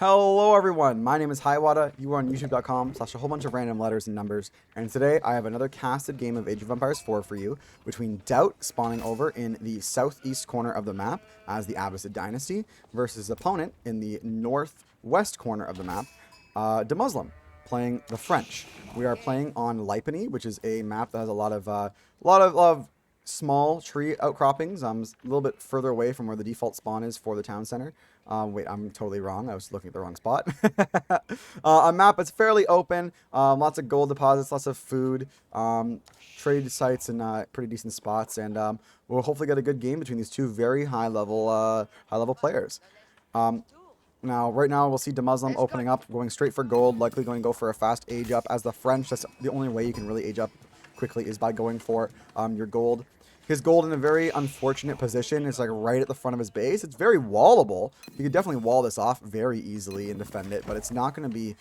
Hello everyone, my name is Hiawatha, you are on youtube.com/a whole bunch of random letters and numbers, and today I have another casted game of Age of Empires 4 for you, between Doubt spawning over in the southeast corner of the map as the Abbasid dynasty, versus his opponent in the northwest corner of the map, Muslim, playing the French. We are playing on Lipany, which is a map that has a lot of small tree outcroppings. A little bit further away from where the default spawn is for the town center. Wait, I'm totally wrong. I was looking at the wrong spot. A map that's fairly open. Lots of gold deposits, lots of food, trade sites, and pretty decent spots. And we'll hopefully get a good game between these two very high level players. Um, Now, right now, we'll see Muslim opening up, going straight for gold, likely going to go for a fast age up. As the French, that's the only way you can really age up quickly is by going for your gold. His gold in a very unfortunate position. It's like right at the front of his base. It's very wallable. You could definitely wall this off very easily and defend it, but it's not going to be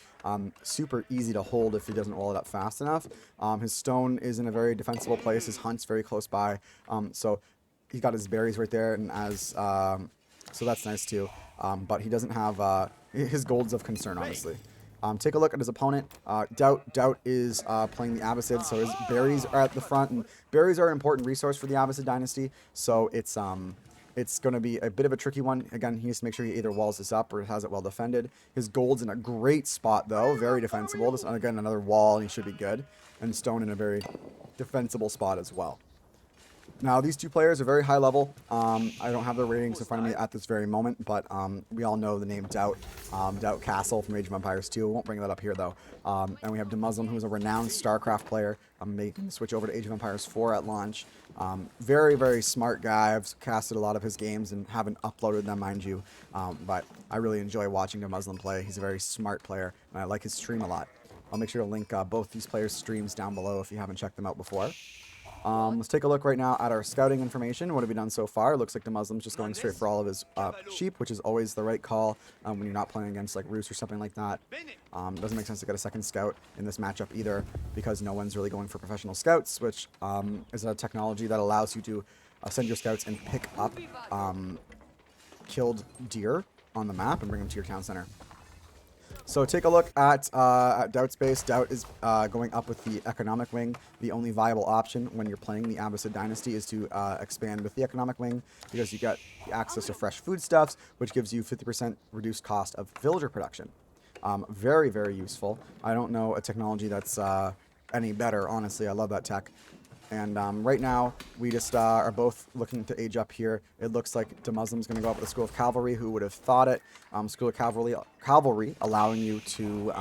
super easy to hold if he doesn't wall it up fast enough. His stone is in a very defensible place. His hunt's very close by. So he's got his berries right there, and so that's nice too. But he doesn't have his gold's of concern, honestly. Take a look at his opponent. Doubt is playing the Abbasid, so his berries are at the front, and berries are an important resource for the Abbasid dynasty. So it's going to be a bit of a tricky one. Again, he needs to make sure he either walls this up or has it well defended. His gold's in a great spot though, very defensible. Just again another wall, and he should be good. And stone in a very defensible spot as well. Now, these two players are very high level. I don't have their ratings in front of me at this very moment, but we all know the name Doubt. Doubt Castle from Age of Empires 2. We won't bring that up here, though. And we have Muslim, who's a renowned StarCraft player, making the switch over to Age of Empires 4 at launch. Very, very smart guy. I've casted a lot of his games and haven't uploaded them, mind you. But I really enjoy watching Muslim play. He's a very smart player, and I like his stream a lot. I'll make sure to link both these players' streams down below if you haven't checked them out before. Let's take a look right now at our scouting information. What have we done so far? It looks like Muslim's just going straight for all of his sheep, which is always the right call when you're not playing against like Roos or something like that. Doesn't make sense to get a second scout in this matchup either, because no one's really going for professional scouts, which is a technology that allows you to send your scouts and pick up killed deer on the map and bring them to your town center. So take a look at Doubt's base. Doubt is going up with the economic wing. The only viable option when you're playing the Abbasid dynasty is to expand with the economic wing, because you get access to fresh foodstuffs, which gives you 50% reduced cost of villager production. Very, very useful. I don't know a technology that's any better, honestly. I love that tech. And right now, we just are both looking to age up here. It looks like Muslim's going to go up with the School of Cavalry. Who would have thought it? School of Cavalry allowing you to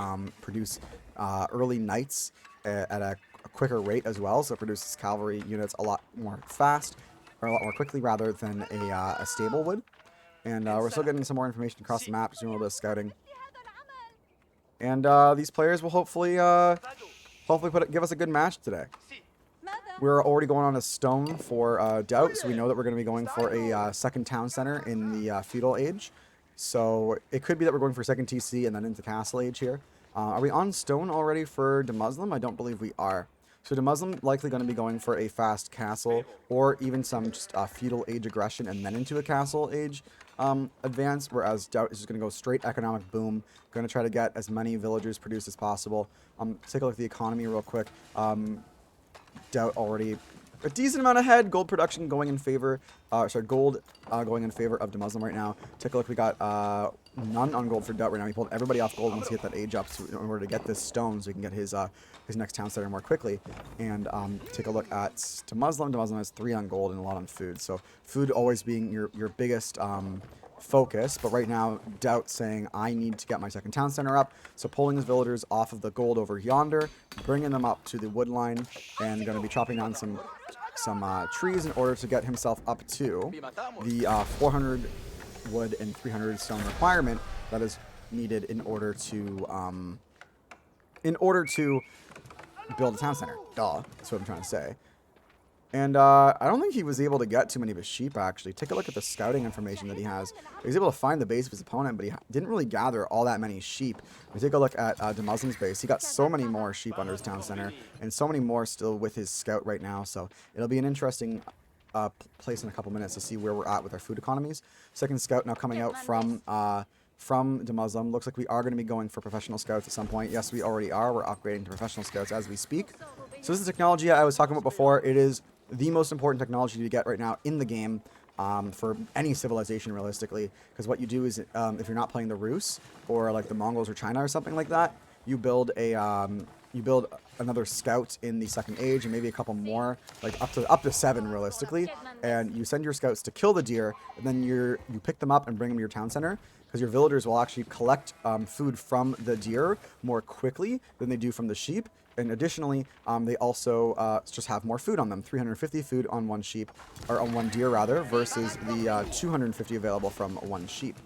produce early knights at a quicker rate as well. So it produces cavalry units a lot more fast, or a lot more quickly rather than a stable would. And we're still getting some more information across the map, just doing a little bit of scouting. And these players will hopefully give us a good match today. We're already going on a stone for Doubt, so we know that we're going to be going for a second town center in the feudal age. So it could be that we're going for second TC and then into castle age here. Are we on stone already for Muslim? I don't believe we are. So Muslim likely going to be going for a fast castle, or even some just feudal age aggression and then into a castle age advance, whereas Doubt is just going to go straight economic boom, going to try to get as many villagers produced as possible. Take a look at the economy real quick. Doubt already a decent amount ahead. Gold production going in favor, gold going in favor of Muslim right now. Take a look. We got none on gold for Doubt right now. He pulled everybody off gold once he hit that age up, so in order to get this stone, so he can get his next town center more quickly. And take a look at Muslim. Muslim has 3 on gold and a lot on food. So food always being your biggest focus, but right now Doubt saying I need to get my second town center up, so pulling his villagers off of the gold over yonder, bringing them up to the wood line, and going to be chopping down some trees in order to get himself up to the 400 wood and 300 stone requirement that is needed in order to build a town center. Duh, that's what I'm trying to say. And I don't think he was able to get too many of his sheep, actually. Take a look at the scouting information that he has. He was able to find the base of his opponent, but he didn't really gather all that many sheep. We take a look at Muslim's base. He got so many more sheep under his town center, and so many more still with his scout right now. So it'll be an interesting place in a couple minutes to see where we're at with our food economies. Second scout now coming out from from the Muslim. Looks like we are going to be going for professional scouts at some point. Yes, we already are. We're upgrading to professional scouts as we speak. So this is the technology I was talking about before. It is the most important technology to get right now in the game for any civilization, realistically. Because what you do is, if you're not playing the Rus or like the Mongols or China or something like that, you build another scout in the second age and maybe a couple more, like up to 7 realistically, and you send your scouts to kill the deer, and then you pick them up and bring them to your town center, because your villagers will actually collect food from the deer more quickly than they do from the sheep. And additionally, they also just have more food on them. 350 food on one sheep, or on one deer rather, versus the 250 available from one sheep.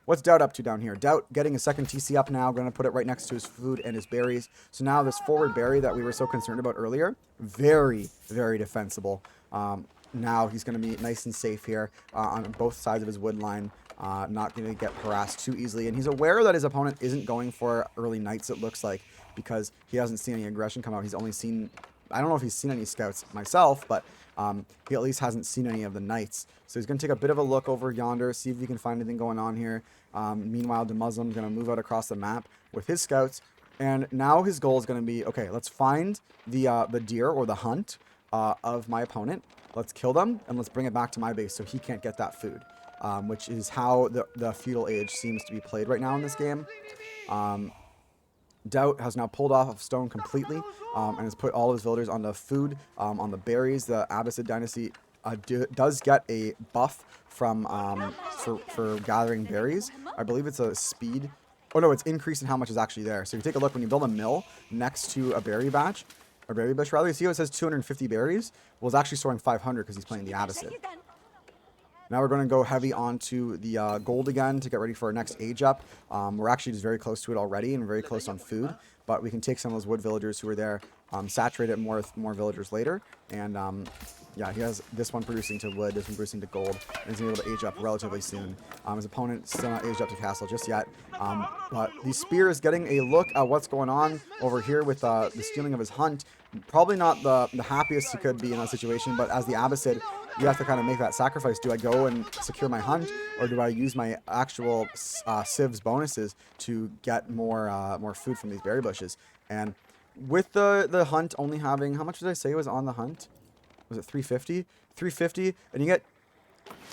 What's Doubt up to down here? Doubt getting a second TC up now. Going to put it right next to his food and his berries. So now this forward berry that we were so concerned about earlier, very, very defensible. Now he's going to be nice and safe here on both sides of his wood line. Not going to get harassed too easily. And he's aware that his opponent isn't going for early knights, it looks like, because he hasn't seen any aggression come out. He's only seen... I don't know if he's seen any scouts myself, but he at least hasn't seen any of the knights. So he's going to take a bit of a look over yonder, see if he can find anything going on here. Meanwhile, the Muslim's going to move out across the map with his scouts. And now his goal is going to be, okay, let's find the deer or the hunt of my opponent. Let's kill them, and let's bring it back to my base so he can't get that food, which is how the feudal age seems to be played right now in this game. Doubt has now pulled off of stone completely and has put all of his villagers on the food, on the berries. The Abbasid dynasty does get a buff from for gathering berries. I believe it's a speed. Oh no, it's increased in how much is actually there. So you take a look when you build a mill next to a berry batch, or berry bush rather. You see how it says 250 berries? Well, it's actually storing 500 because he's playing the Abbasid. Now we're going to go heavy onto the gold again to get ready for our next age up. We're actually just very close to it already and very close on food, but we can take some of those wood villagers who are there, saturate it more with more villagers later, and yeah, he has this one producing to wood, this one producing to gold, and he's going to be able to age up relatively soon. His opponent still not aged up to castle just yet, but the spear is getting a look at what's going on over here with the stealing of his hunt. Probably not the happiest he could be in that situation, but as the Abbasid, you have to kind of make that sacrifice. Do I go and secure my hunt, or do I use my actual civs bonuses to get more food from these berry bushes? And with the hunt only having, how much did I say was on the hunt? Was it 350? 350, and you get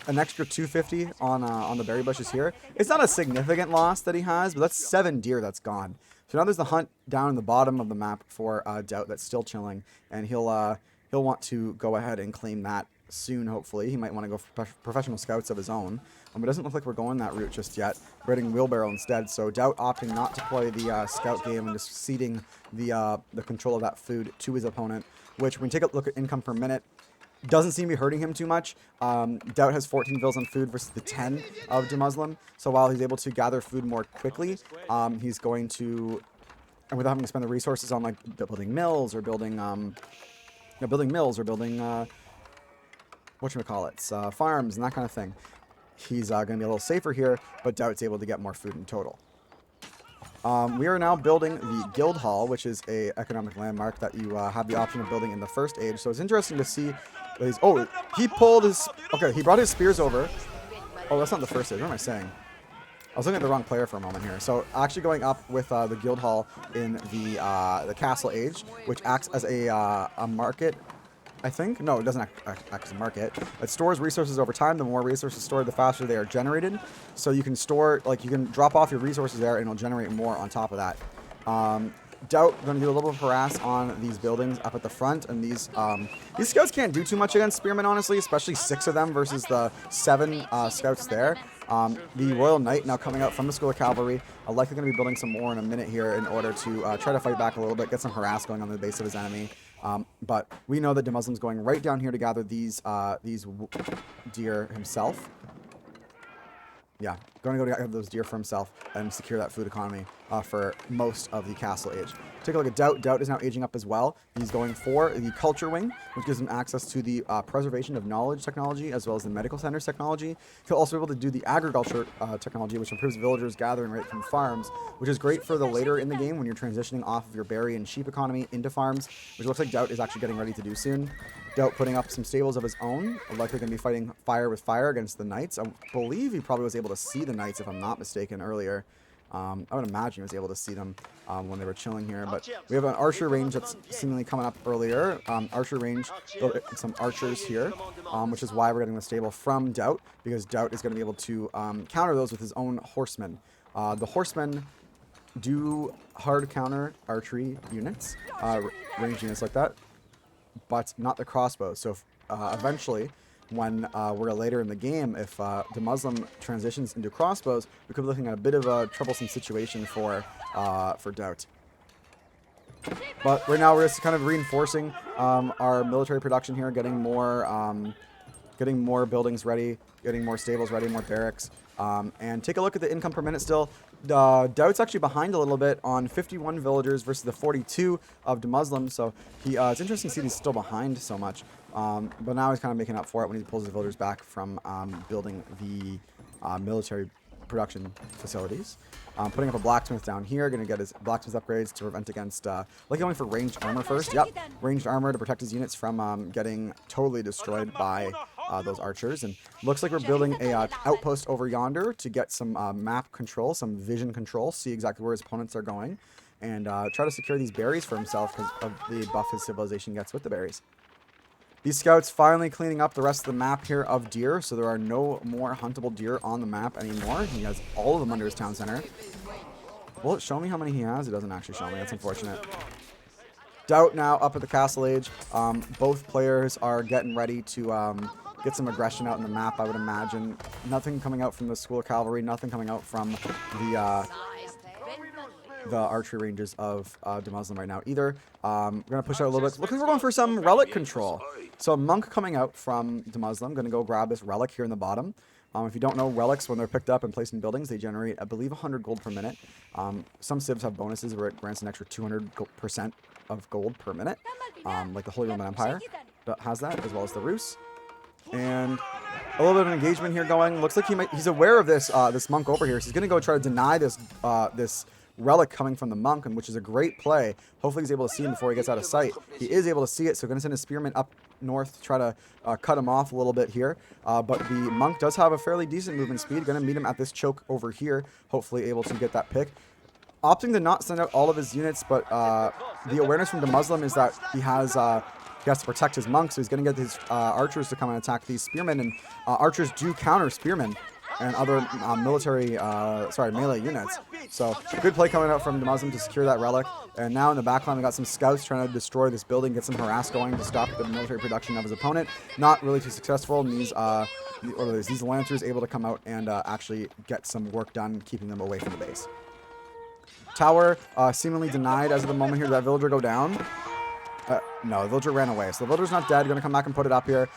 an extra 250 on the berry bushes here. It's not a significant loss that he has, but that's 7 deer that's gone. So now there's the hunt down in the bottom of the map for Doubt that's still chilling, and he'll want to go ahead and claim that soon. Hopefully, he might want to go for professional scouts of his own. It doesn't look like we're going that route just yet. We're heading wheelbarrow instead. So Doubt opting not to play the scout game and just ceding the control of that food to his opponent, which when you take a look at income per minute, doesn't seem to be hurting him too much. Doubt has 14 vills on food versus the 10 of the Muslim. So while he's able to gather food more quickly, he's going to, and without having to spend the resources on like building mills or building farms and that kind of thing, he's going to be a little safer here. But Doubt's able to get more food in total. We are now building the Guild Hall, which is a economic landmark that you have the option of building in the first age. So it's interesting to see that he's... Oh, he pulled his... Okay, he brought his spears over. Oh, that's not the first age. What am I saying? I was looking at the wrong player for a moment here. So actually going up with the Guild Hall in the Castle Age, which acts as a market... I think. No, it doesn't act as a market. It stores resources over time. The more resources stored, the faster they are generated. So you can store, like, you can drop off your resources there, and it'll generate more on top of that. Doubt going to do a little bit of harass on these buildings up at the front, and these scouts can't do too much against spearmen, honestly, especially 6 of them versus the 7 scouts there. The Royal Knight now coming out from the School of Cavalry. I'm likely going to be building some more in a minute here in order to try to fight back a little bit, get some harass going on the base of his enemy. But we know that the Muslim's going right down here to gather these deer himself. Yeah, going to go gather those deer for himself and secure that food economy for most of the castle age. Take a look at Doubt. Doubt is now aging up as well. He's going for the Culture Wing, which gives him access to the Preservation of Knowledge technology, as well as the Medical Centers technology. He'll also be able to do the Agriculture technology, which improves villagers gathering right from farms, which is great for the later in the game when you're transitioning off of your berry and sheep economy into farms, which looks like Doubt is actually getting ready to do soon. Doubt putting up some stables of his own, likely going to be fighting fire with fire against the knights. I believe he probably was able to see the the knights, if I'm not mistaken, earlier. I would imagine he was able to see them when they were chilling here. But we have an archer range that's seemingly coming up earlier. Archer range, some archers here, which is why we're getting the stable from Doubt, because Doubt is going to be able to counter those with his own horsemen. The horsemen do hard counter archery units, range units like that, but not the crossbows. So eventually, when we're later in the game, if the Muslim transitions into crossbows, we could be looking at a bit of a troublesome situation for Doubt. But right now we're just kind of reinforcing our military production here, getting more buildings ready, getting more stables ready, more barracks. And take a look at the income per minute still. Doubt's actually behind a little bit on 51 villagers versus the 42 of the Muslim. So it's interesting to see he's still behind so much. But now he's kind of making up for it when he pulls his villagers back from building the military production facilities. Putting up a blacksmith down here, going to get his blacksmith upgrades to prevent against, like going for ranged armor first. Yep, ranged armor to protect his units from getting totally destroyed by those archers. And looks like we're building a outpost over yonder to get some map control, some vision control, see exactly where his opponents are going, and try to secure these berries for himself because of the buff his civilization gets with the berries. These scouts finally cleaning up the rest of the map here of deer, so there are no more huntable deer on the map anymore. He has all of them under his town center. Will it show me how many he has? It doesn't actually show me. That's unfortunate. Doubt now up at the castle age. Both players are getting ready to get some aggression out in the map, I would imagine. Nothing coming out from the school of cavalry, nothing coming out from the archery ranges of the Muslim right now either. We're going to push out a little bit. Looks like we're going for some relic control. So a monk coming out from the Muslim. Going to go grab this relic here in the bottom. If you don't know, relics, when they're picked up and placed in buildings, they generate, I believe, 100 gold per minute. Some civs have bonuses where it grants an extra 200% of gold per minute. Like the Holy Roman Empire has that, as well as the Rus. And a little bit of an engagement here going. Looks like he's aware of this this monk over here. So he's going to go try to deny this this relic coming from the monk, and which is a great play. Hopefully he's able to see him before he gets out of sight. He is able to see it, so going to send his spearman up north to try to cut him off a little bit here. But the monk does have a fairly decent movement speed. Going to meet him at this choke over here, hopefully able to get that pick. Opting to not send out all of his units, but the awareness from the Muslim is that he has to protect his monk, so he's going to get his archers to come and attack these spearmen, and archers do counter spearmen and other melee units. So good play coming out from the Muslim to secure that relic. And now in the backline, we got some scouts trying to destroy this building, get some harass going to stop the military production of his opponent. Not really too successful. And these lancers able to come out and actually get some work done, keeping them away from the base. Tower seemingly denied as of the moment here. Did that villager go down? No, the villager ran away. So the villager's not dead. Going to come back and put it up here.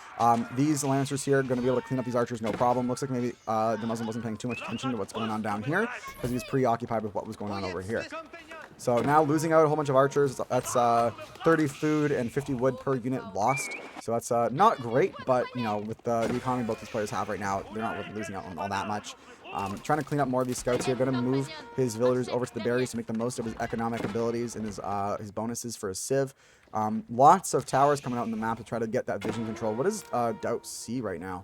These lancers here are going to be able to clean up these archers, no problem. Looks like maybe the Muslim wasn't paying too much attention to what's going on down here because he was preoccupied with what was going on over here. So now losing out a whole bunch of archers. That's 30 food and 50 wood per unit lost. So that's not great, but you know, with the economy both these players have right now, they're not really losing out on all that much. Trying to clean up more of these scouts here. Going to move his villagers over to the berries to make the most of his economic abilities and his bonuses for his civ. Lots of towers coming out in the map to try to get that vision control. What does Doubt see right now?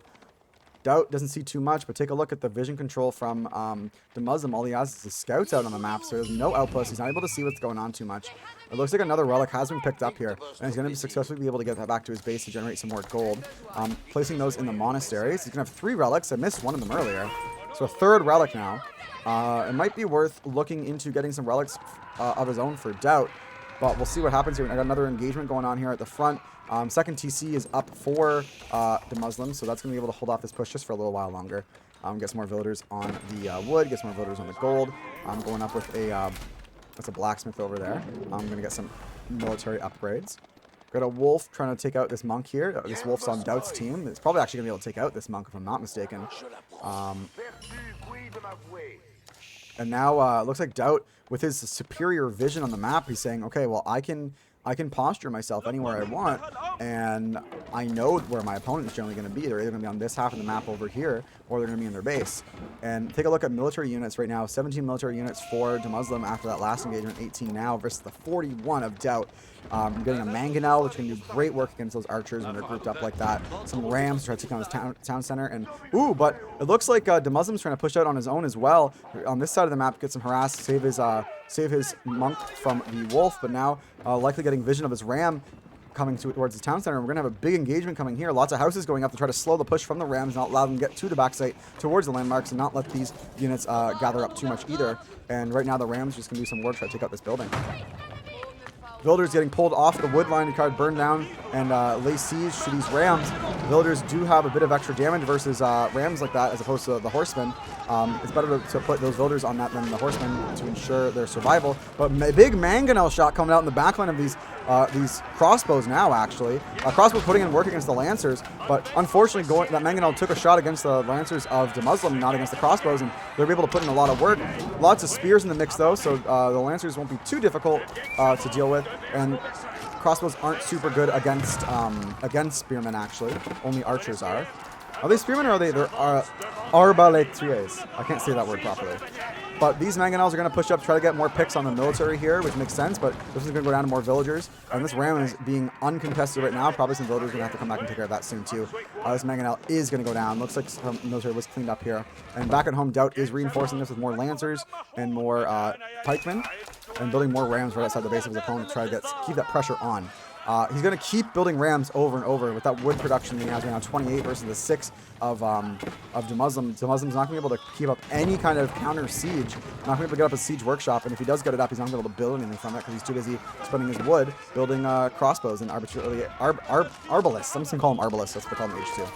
Doubt doesn't see too much, but take a look at the vision control from the Muslim. All he has is the scouts out on the map, so there's no outposts. He's not able to see what's going on too much. It looks like another relic has been picked up here, and he's going to successfully be able to get that back to his base to generate some more gold. Placing those in the monasteries. He's going to have 3 relics. I missed one of them earlier. So a 3rd relic now. It might be worth looking into getting some relics of his own for Doubt, but we'll see what happens here. I got another engagement going on here at the front. Second TC is up for the Muslims, so that's going to be able to hold off this push just for a little while longer. Get some more villagers on the wood, get some more villagers on the gold. I'm going up with that's a blacksmith over there. I'm going to get some military upgrades. Got a wolf trying to take out this monk here. This wolf's on Doubt's team. It's probably actually going to be able to take out this monk if I'm not mistaken. And now it looks like Doubt, with his superior vision on the map, he's saying, okay, well, I can posture myself anywhere I want, and I know where my opponent is generally going to be. They're either going to be on this half of the map over here, or they're going to be in their base. And take a look at military units right now. 17 military units for the Muslim after that last engagement, 18 now versus the 41 of Doubt. You're getting a Mangonel, which can do great work against those archers when they're grouped up like that. Some Rams to try to take on his town center. And, ooh, but it looks like the Muslim's trying to push out on his own as well. On this side of the map, get some harass, save his monk from the wolf, but now likely getting vision of his Ram coming towards the town center. And we're going to have a big engagement coming here. Lots of houses going up to try to slow the push from the Rams, not allow them to get to the backside towards the landmarks, and not let these units gather up too much either. And right now the Rams just going to do some work to try to take out this building. Villagers getting pulled off the wood line to try to burn down and lay siege to these Rams. Villagers do have a bit of extra damage versus Rams like that as opposed to the Horsemen. It's better to put those villagers on that than the Horsemen to ensure their survival. But a big Mangonel shot coming out in the backline of these crossbows now, actually. Crossbow putting in work against the Lancers, but unfortunately that Mangonel took a shot against the Lancers of the Muslim, not against the crossbows, and they're able to put in a lot of work. Lots of spears in the mix, though, so the Lancers won't be too difficult to deal with. And crossbows aren't super good against spearmen, actually. Only archers are. Are they spearmen or are they? They're arbaletiers. I can't say that word properly. But these Mangonels are going to push up, try to get more picks on the military here, which makes sense, but this is going to go down to more villagers. And this Ram is being uncontested right now. Probably some villagers are going to have to come back and take care of that soon, too. This Mangonel is going to go down. Looks like some military was cleaned up here. And back at home, Doubt is reinforcing this with more Lancers and more pikemen, and building more Rams right outside the base of his opponent to try to keep that pressure on. He's going to keep building Rams over and over with that wood production that he has right now, 28 versus the 6 of the Muslim. The Muslim's not going to be able to keep up any kind of counter siege. Not going to be able to get up a siege workshop, and if he does get it up, he's not going to be able to build anything from it because he's too busy spending his wood building crossbows and arbitrarily arbalists. I'm just going to call them arbalists. That's what they call them in H2.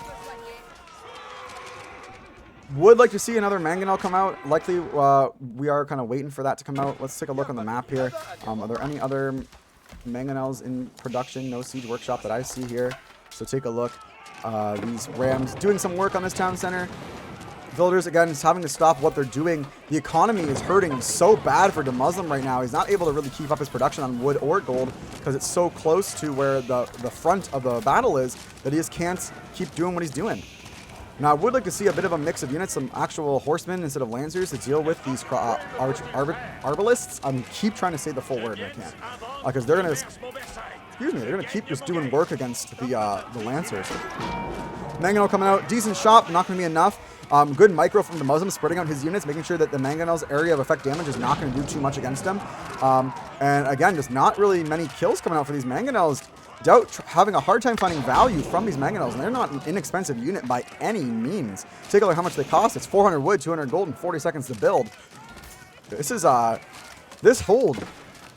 Would like to see another Mangonel come out. Likely, we are kind of waiting for that to come out. Let's take a look on the map here. Are there any other Mangonels in production? No siege workshop that I see here. So take a look. These Rams doing some work on this town center. Villagers, again, just having to stop what they're doing. The economy is hurting so bad for the Muslim right now. He's not able to really keep up his production on wood or gold because it's so close to where the front of the battle is that he just can't keep doing what he's doing. Now, I would like to see a bit of a mix of units, some actual horsemen instead of lancers to deal with these arbalists. I keep trying to say the full word, but I can't. Because they're going to, they're going to keep just doing work against the lancers. Mangonel coming out, decent shot, not going to be enough. Good micro from the Muslim, spreading out his units, making sure that the Mangonel's area of effect damage is not going to do too much against him. And again, just not really many kills coming out for these Mangonels. Doubt having a hard time finding value from these Mangonels, and they're not an inexpensive unit by any means. Take a look at how much they cost. It's 400 wood, 200 gold, and 40 seconds to build. This is this hold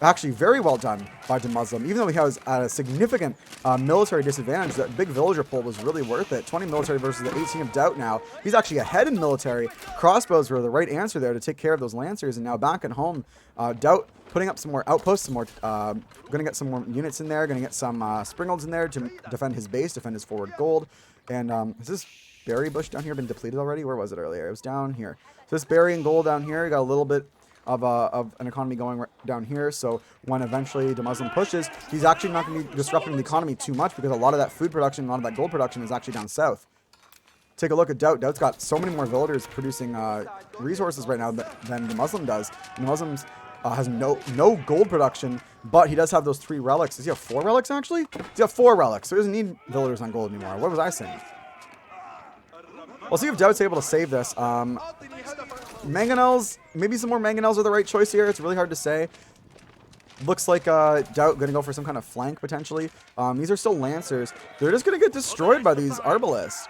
actually very well done by the Muslim, even though he has a significant military disadvantage. That big villager pull was really worth it. 20 military versus the 18 of Doubt now. He's actually ahead in military. Crossbows were the right answer there to take care of those Lancers, and now back at home, Doubt putting up some more outposts, some more, gonna get some more units in there, gonna get some Springolds in there to defend his base, defend his forward gold. And has this berry bush down here been depleted already? Where was it earlier? It was down here. So this berry and gold down here, you got a little bit of an economy going down here. So when eventually the Muslim pushes, he's actually not gonna be disrupting the economy too much because a lot of that food production, a lot of that gold production is actually down south. Take a look at Doubt. Doubt's got so many more villagers producing resources right now than the Muslim does. And the Muslims has no gold production, but he does have those 3 relics. Does he have 4 relics, actually? Does he have 4 relics? So he doesn't need villagers on gold anymore. What was I saying? We'll see if Doubt's able to save this. Mangonels, maybe some more Mangonels are the right choice here. It's really hard to say. Looks like Doubt going to go for some kind of flank, potentially. These are still Lancers. They're just going to get destroyed by these Arbalists.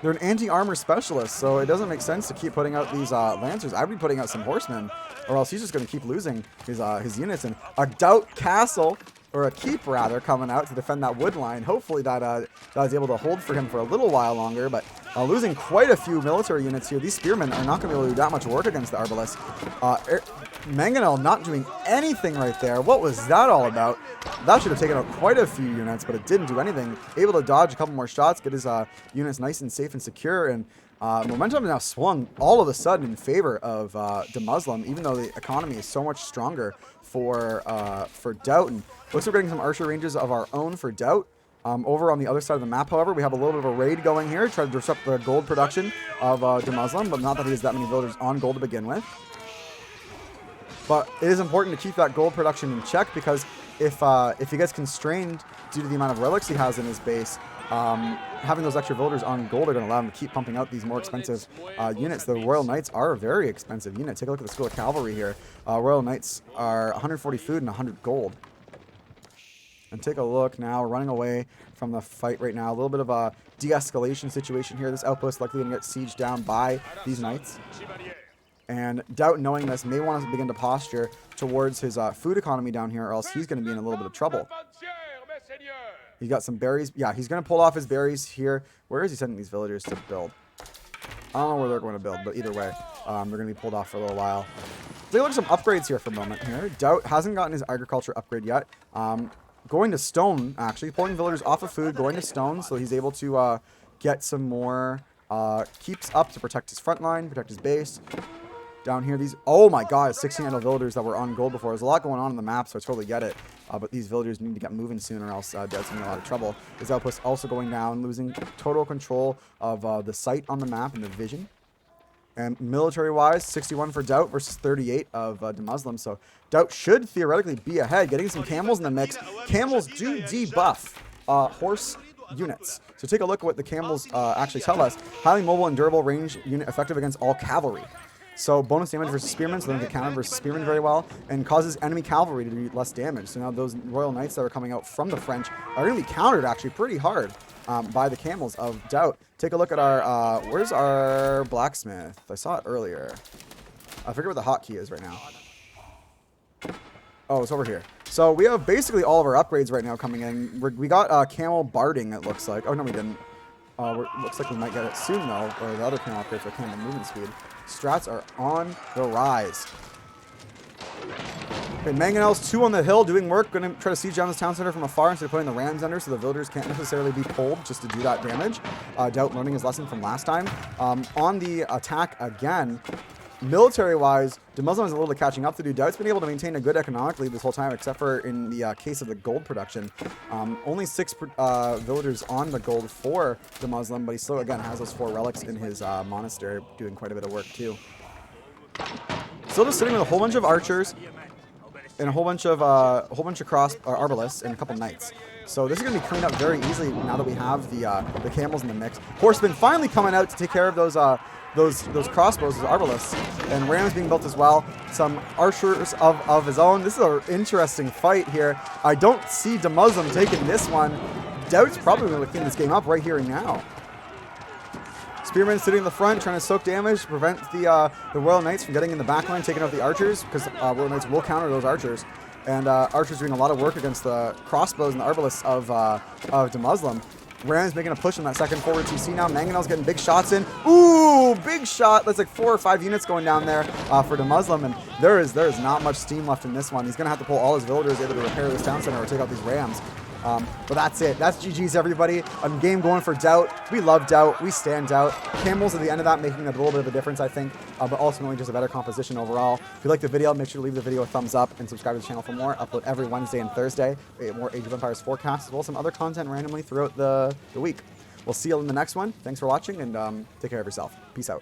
They're an anti-armor specialist, so it doesn't make sense to keep putting out these Lancers. I'd be putting out some Horsemen, or else he's just going to keep losing his units. And a Doubt Castle, or a keep rather, coming out to defend that wood line. Hopefully that is able to hold for him for a little while longer, but losing quite a few military units here. These spearmen are not going to be able to do that much work against the Arbalists. Mangonel not doing anything right there. What was that all about? That should have taken out quite a few units, but it didn't do anything. Able to dodge a couple more shots, get his units nice and safe and secure, and momentum now swung all of a sudden in favor of the Muslim, even though the economy is so much stronger for Doubt. And looks like we're getting some archer ranges of our own for Doubt. Over on the other side of the map, however, we have a little bit of a raid going here, try to disrupt the gold production of Muslim, but not that he has that many villagers on gold to begin with. But it is important to keep that gold production in check, because if he gets constrained due to the amount of relics he has in his base, having those extra villagers on gold are going to allow him to keep pumping out these more expensive units. The Royal Knights are a very expensive unit. Take a look at the School of Cavalry here. Royal Knights are 140 food and 100 gold. And take a look now, running away from the fight right now. A little bit of a de-escalation situation here. This outpost likely going to get sieged down by these knights. And Doubt, knowing this, may want to begin to posture towards his food economy down here, or else he's going to be in a little bit of trouble. He got some berries. Yeah, he's going to pull off his berries here. Where is he sending these villagers to build? I don't know where they're going to build, but either way, they're going to be pulled off for a little while. Let's take a look at some upgrades here for a moment here. Doubt hasn't gotten his agriculture upgrade yet. Going to stone, actually. Pulling villagers off of food, going to stone, so he's able to get some more keeps up to protect his front line, protect his base. Down here, these, oh my god, 16 idle villagers that were on gold before. There's a lot going on the map, so I totally get it. But these villagers need to get moving soon, or else Doubt's going to be in a lot of trouble. His outpost also going down, losing total control of the site on the map and the vision. And military-wise, 61 for Doubt versus 38 of Muslim. So Doubt should theoretically be ahead. Getting some camels in the mix. Camels do debuff horse units. So take a look at what the camels actually tell us. Highly mobile and durable range unit, effective against all cavalry. So bonus damage versus spearmen, so they don't get countered versus spearmen very well, and causes enemy cavalry to do less damage. So now those Royal Knights that are coming out from the French are going to be countered actually pretty hard by the camels of Doubt. Take a look at our, where's our blacksmith? I saw it earlier. I forget what the hotkey is right now. Oh, it's over here. So we have basically all of our upgrades right now coming in. We got camel barding, it looks like. Oh, no, we didn't. Looks like we might get it soon, though, or the other camel upgrades for camel movement speed. Strats are on the rise. Okay, Mangonel's 2 on the hill doing work. Going to try to siege down this town center from afar instead of putting the rams under, so the villagers can't necessarily be pulled just to do that damage. Doubt learning his lesson from last time. On the attack again, military-wise, Muslim is a little bit catching up to do. Doubt's been able to maintain a good economic lead this whole time, except for in the case of the gold production. Only 6 villagers on the gold for the Muslim, but he still, again, has those 4 relics in his monastery, doing quite a bit of work, too. Still just sitting with a whole bunch of archers and a whole bunch of arbalists and a couple knights. So this is going to be cleaned up very easily now that we have the camels in the mix. Horsemen finally coming out to take care of those crossbows, those arbalists, and rams being built as well. Some archers of his own. This is an interesting fight here. I don't see Muslim taking this one. Doubt's probably going to clean this game up right here and now. Spearman sitting in the front, trying to soak damage to prevent the Royal Knights from getting in the back line, taking out the archers, because Royal Knights will counter those archers. And archers doing a lot of work against the crossbows and the arbalists of Muslim. Rams making a push on that second forward TC now. Mangonel's getting big shots in. Ooh, big shot. That's like 4 or 5 units going down there for the Muslim, and there is not much steam left in this one. He's going to have to pull all his villagers able to repair this town center or take out these rams. But that's it. That's GG's, everybody. A game going for Doubt. We love Doubt. We stand Doubt. Camels at the end of that making a little bit of a difference, I think. But ultimately just a better composition overall. If you like the video, make sure to leave the video a thumbs up and subscribe to the channel for more. Upload every Wednesday and Thursday. More Age of Empires forecasts, as well as some other content randomly throughout the week. We'll see you in the next one. Thanks for watching, and take care of yourself. Peace out.